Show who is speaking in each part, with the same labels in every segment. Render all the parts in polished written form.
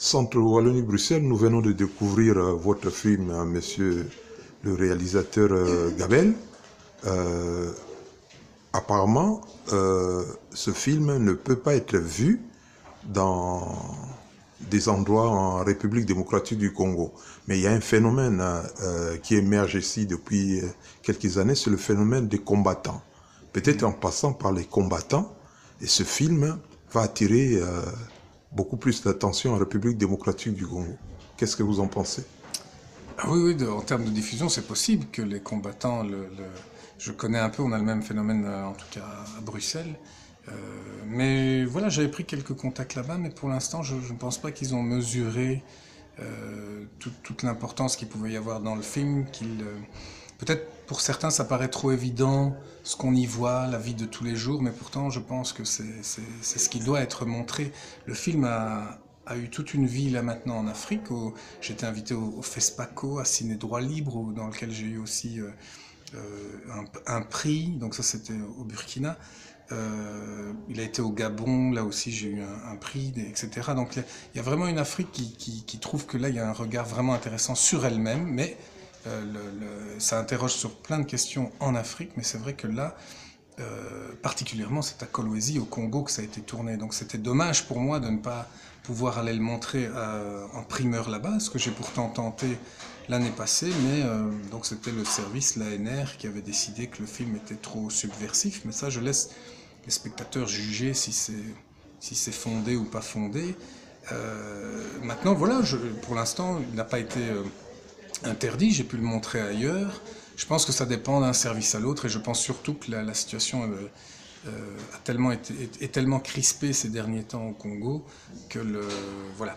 Speaker 1: Centre Wallonie-Bruxelles, nous venons de découvrir votre film, monsieur le réalisateur Gabel. Euh, Apparemment, ce film ne peut pas être vu dans des endroits en République démocratique du Congo. Mais il y a un phénomène qui émerge ici depuis quelques années, c'est le phénomène des combattants. Peut-être en passant par les combattants, et ce film va attirer beaucoup plus d'attention en République démocratique du Congo. Qu'est-ce que vous en pensez?
Speaker 2: Ah oui, oui, en termes de diffusion, c'est possible que les combattants, je connais un peu, on a le même phénomène en tout cas à Bruxelles. Euh, mais voilà, j'avais pris quelques contacts là-bas, mais pour l'instant, je ne pense pas qu'ils ont mesuré toute l'importance qu'il pouvait y avoir dans le film. Peut-être pour certains, ça paraît trop évident, ce qu'on y voit, la vie de tous les jours, mais pourtant, je pense que c'est ce qui doit être montré. Le film a eu toute une vie là maintenant en Afrique. J'étais invité au FESPACO, à Ciné Droit Libre, dans lequel j'ai eu aussi un prix, donc ça c'était au Burkina. Il a été au Gabon, là aussi j'ai eu un prix, etc. Donc il y a vraiment une Afrique qui trouve que là il y a un regard vraiment intéressant sur elle-même, mais ça interroge sur plein de questions en Afrique, mais c'est vrai que là, particulièrement c'est à Kolwezi, au Congo, que ça a été tourné. Donc c'était dommage pour moi de ne pas pouvoir aller le montrer en primeur là-bas, ce que j'ai pourtant tenté l'année passée, mais donc c'était le service, l'ANR, qui avait décidé que le film était trop subversif, mais ça je laisse les spectateurs juger si c'est fondé ou pas fondé. Maintenant voilà, pour l'instant il n'a pas été interdit, j'ai pu le montrer ailleurs. Je pense que ça dépend d'un service à l'autre et je pense surtout que la situation est tellement crispée ces derniers temps au Congo que voilà.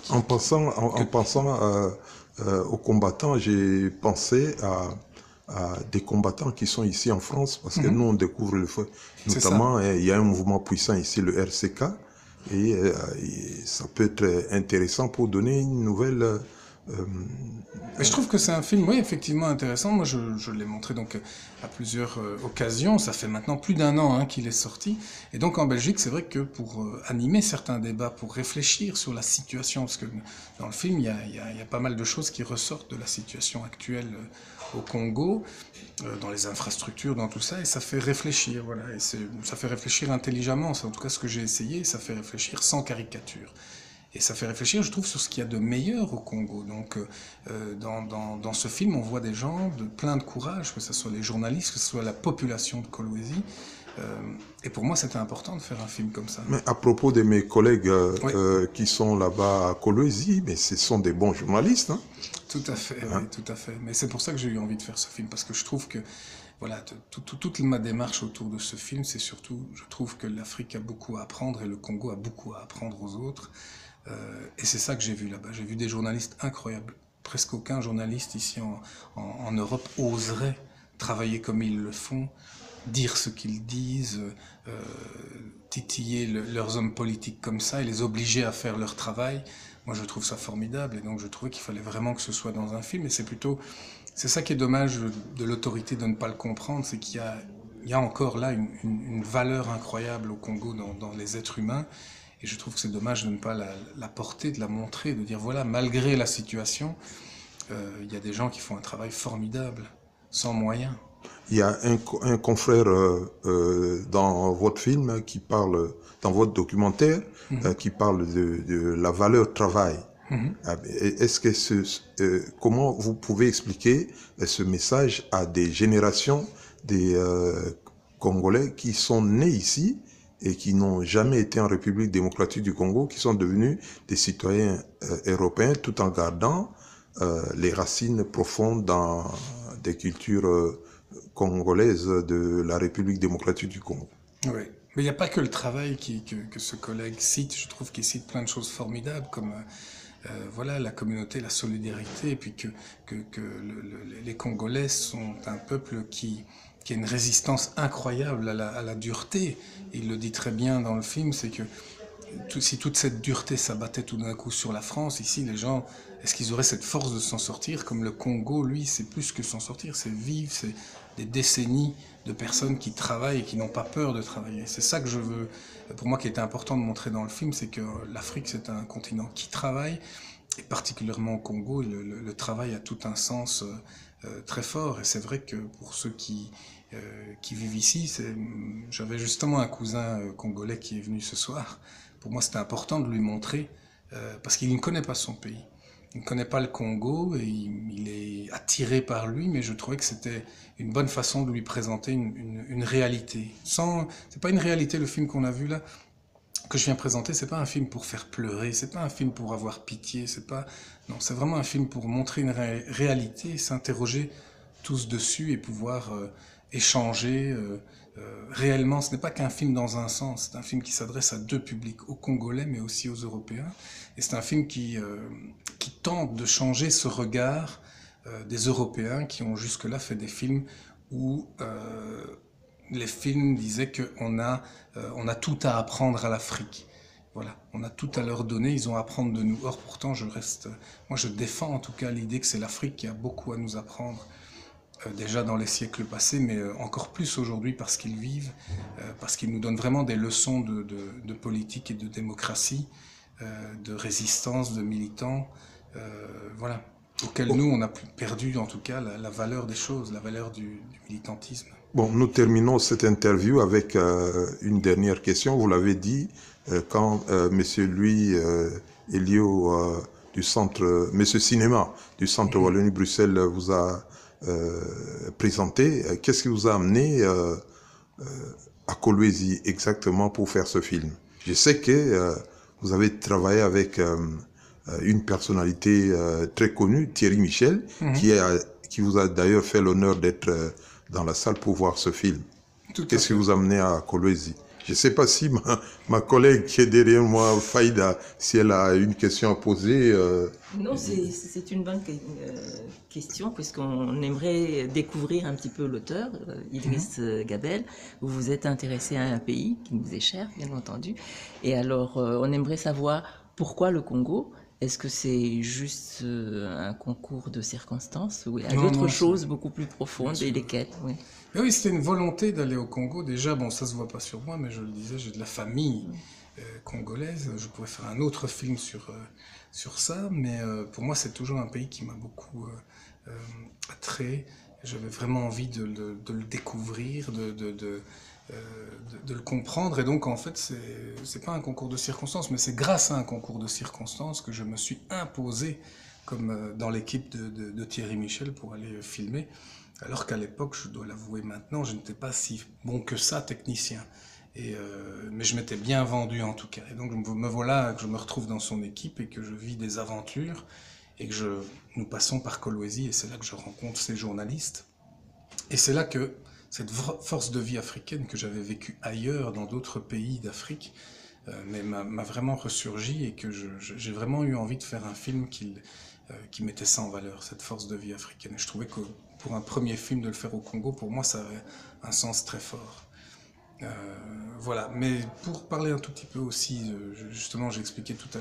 Speaker 1: En pensant aux combattants, j'ai pensé à des combattants qui sont ici en France, parce que nous on découvre le feu. Notamment, il y a un mouvement puissant ici, le RCK, et ça peut être intéressant pour donner une nouvelle...
Speaker 2: Mais je trouve que c'est un film, oui, effectivement intéressant. Moi, je l'ai montré donc à plusieurs occasions. Ça fait maintenant plus d'un an qu'il est sorti. Et donc en Belgique, c'est vrai que pour animer certains débats, pour réfléchir sur la situation, parce que dans le film, il y a pas mal de choses qui ressortent de la situation actuelle au Congo, dans les infrastructures, dans tout ça, et ça fait réfléchir, voilà. Et ça fait réfléchir intelligemment. C'est en tout cas ce que j'ai essayé. Ça fait réfléchir sans caricature. Et ça fait réfléchir, je trouve, sur ce qu'il y a de meilleur au Congo. Donc, dans ce film, on voit des gens de plein de courage, que ce soit les journalistes, que ce soit la population de Kolwezi. Et pour moi, c'était important de faire un film comme ça.
Speaker 1: Mais à propos de mes collègues
Speaker 2: Oui,
Speaker 1: qui sont là-bas à Kolwezi, mais ce sont des bons journalistes, hein?
Speaker 2: tout à fait, oui, tout à fait. Mais c'est pour ça que j'ai eu envie de faire ce film, parce que je trouve que, voilà, toute ma démarche autour de ce film, c'est surtout, je trouve que l'Afrique a beaucoup à apprendre et le Congo a beaucoup à apprendre aux autres. Et c'est ça que j'ai vu là-bas. J'ai vu des journalistes incroyables. Presque aucun journaliste ici en Europe oserait travailler comme ils le font, dire ce qu'ils disent, titiller leurs hommes politiques comme ça et les obliger à faire leur travail. Moi, je trouve ça formidable et donc je trouvais qu'il fallait vraiment que ce soit dans un film. Et c'est ça qui est dommage de l'autorité de ne pas le comprendre, c'est il y a encore là une valeur incroyable au Congo dans les êtres humains. Et je trouve que c'est dommage de ne pas la porter, de la montrer, de dire voilà, malgré la situation, il y a des gens qui font un travail formidable, sans moyens.
Speaker 1: Il y a un confrère dans votre film qui parle, dans votre documentaire, qui parle de la valeur travail. Est-ce que comment vous pouvez expliquer ce message à des générations des Congolais qui sont nés ici et qui n'ont jamais été en République démocratique du Congo, qui sont devenus des citoyens européens tout en gardant les racines profondes dans des cultures congolaises de la République démocratique du Congo?
Speaker 2: Oui. Mais il n'y a pas que le travail que ce collègue cite. Je trouve qu'il cite plein de choses formidables, comme voilà, la communauté, la solidarité, et puis les Congolais sont un peuple qui a une résistance incroyable à la dureté. Et il le dit très bien dans le film, c'est que si toute cette dureté s'abattait tout d'un coup sur la France, ici, les gens, est-ce qu'ils auraient cette force de s'en sortir? Comme le Congo, lui, c'est plus que s'en sortir, c'est vivre, c'est des décennies de personnes qui travaillent et qui n'ont pas peur de travailler. C'est ça que je veux pour moi qui était important de montrer dans le film, c'est que l'Afrique c'est un continent qui travaille, et particulièrement au Congo, le travail a tout un sens très fort. Et c'est vrai que pour ceux qui vivent ici, j'avais justement un cousin congolais qui est venu ce soir. Pour moi, c'était important de lui montrer, parce qu'il ne connaît pas son pays. Il ne connaît pas le Congo et il est attiré par lui, mais je trouvais que c'était une bonne façon de lui présenter une réalité. C'est pas une réalité, le film qu'on a vu là, que je viens présenter, c'est pas un film pour faire pleurer, c'est pas un film pour avoir pitié, non, c'est vraiment un film pour montrer une réalité, s'interroger tous dessus et pouvoir échanger réellement. Ce n'est pas qu'un film dans un sens, c'est un film qui s'adresse à deux publics, aux Congolais mais aussi aux Européens. Et c'est un film qui tente de changer ce regard des Européens qui ont jusque-là fait des films où les films disaient qu'on on a tout à apprendre à l'Afrique. Voilà, on a tout à leur donner, ils ont à apprendre de nous. Or, pourtant, moi je défends en tout cas l'idée que c'est l'Afrique qui a beaucoup à nous apprendre, déjà dans les siècles passés, mais encore plus aujourd'hui parce qu'ils vivent, parce qu'ils nous donnent vraiment des leçons de politique et de démocratie, de résistance, de militants, voilà, auxquels nous on a perdu en tout cas la valeur des choses, la valeur du militantisme.
Speaker 1: Bon, nous terminons cette interview avec une dernière question. Vous l'avez dit, quand Monsieur Louis Elio du centre, Monsieur Cinéma du centre Wallonie-Bruxelles vous a présenté, qu'est-ce qui vous a amené à Kolwezi exactement pour faire ce film? Je sais que vous avez travaillé avec une personnalité très connue, Thierry Michel, qui vous a d'ailleurs fait l'honneur d'être dans la salle pour voir ce film. Qu'est-ce qui vous a amené à Kolwezi? Je ne sais pas si ma collègue qui est derrière moi, Faïda, si elle a une question à poser.
Speaker 3: Non, c'est une bonne question, puisqu'on aimerait découvrir un petit peu l'auteur, Idriss Gabel. Vous vous êtes intéressé à un pays qui nous est cher, bien entendu. Et alors, on aimerait savoir pourquoi le Congo? Est-ce que c'est juste un concours de circonstances ou il y a d'autres choses beaucoup plus profondes et lesquelles? Oui.
Speaker 2: Et oui, c'était une volonté d'aller au Congo. Déjà, bon, ça se voit pas sur moi, mais je le disais, j'ai de la famille congolaise. Je pourrais faire un autre film sur ça, mais pour moi, c'est toujours un pays qui m'a beaucoup attrait. J'avais vraiment envie de le découvrir, de le comprendre. Et donc, en fait, c'est pas un concours de circonstances, mais c'est grâce à un concours de circonstances que je me suis imposé comme dans l'équipe de Thierry Michel pour aller filmer. Alors qu'à l'époque, je dois l'avouer maintenant, je n'étais pas si bon que ça, technicien. Mais je m'étais bien vendu en tout cas. Et donc me voilà, que je me retrouve dans son équipe et que je vis des aventures et que nous passons par Kolwezi et c'est là que je rencontre ces journalistes. Et c'est là que cette force de vie africaine que j'avais vécue ailleurs, dans d'autres pays d'Afrique, m'a vraiment ressurgi et que j'ai vraiment eu envie de faire un film qui mettait ça en valeur, cette force de vie africaine. Et je trouvais que pour un premier film de le faire au Congo, pour moi, ça avait un sens très fort. Voilà, mais pour parler un tout petit peu aussi, justement, j'expliquais tout à l'heure,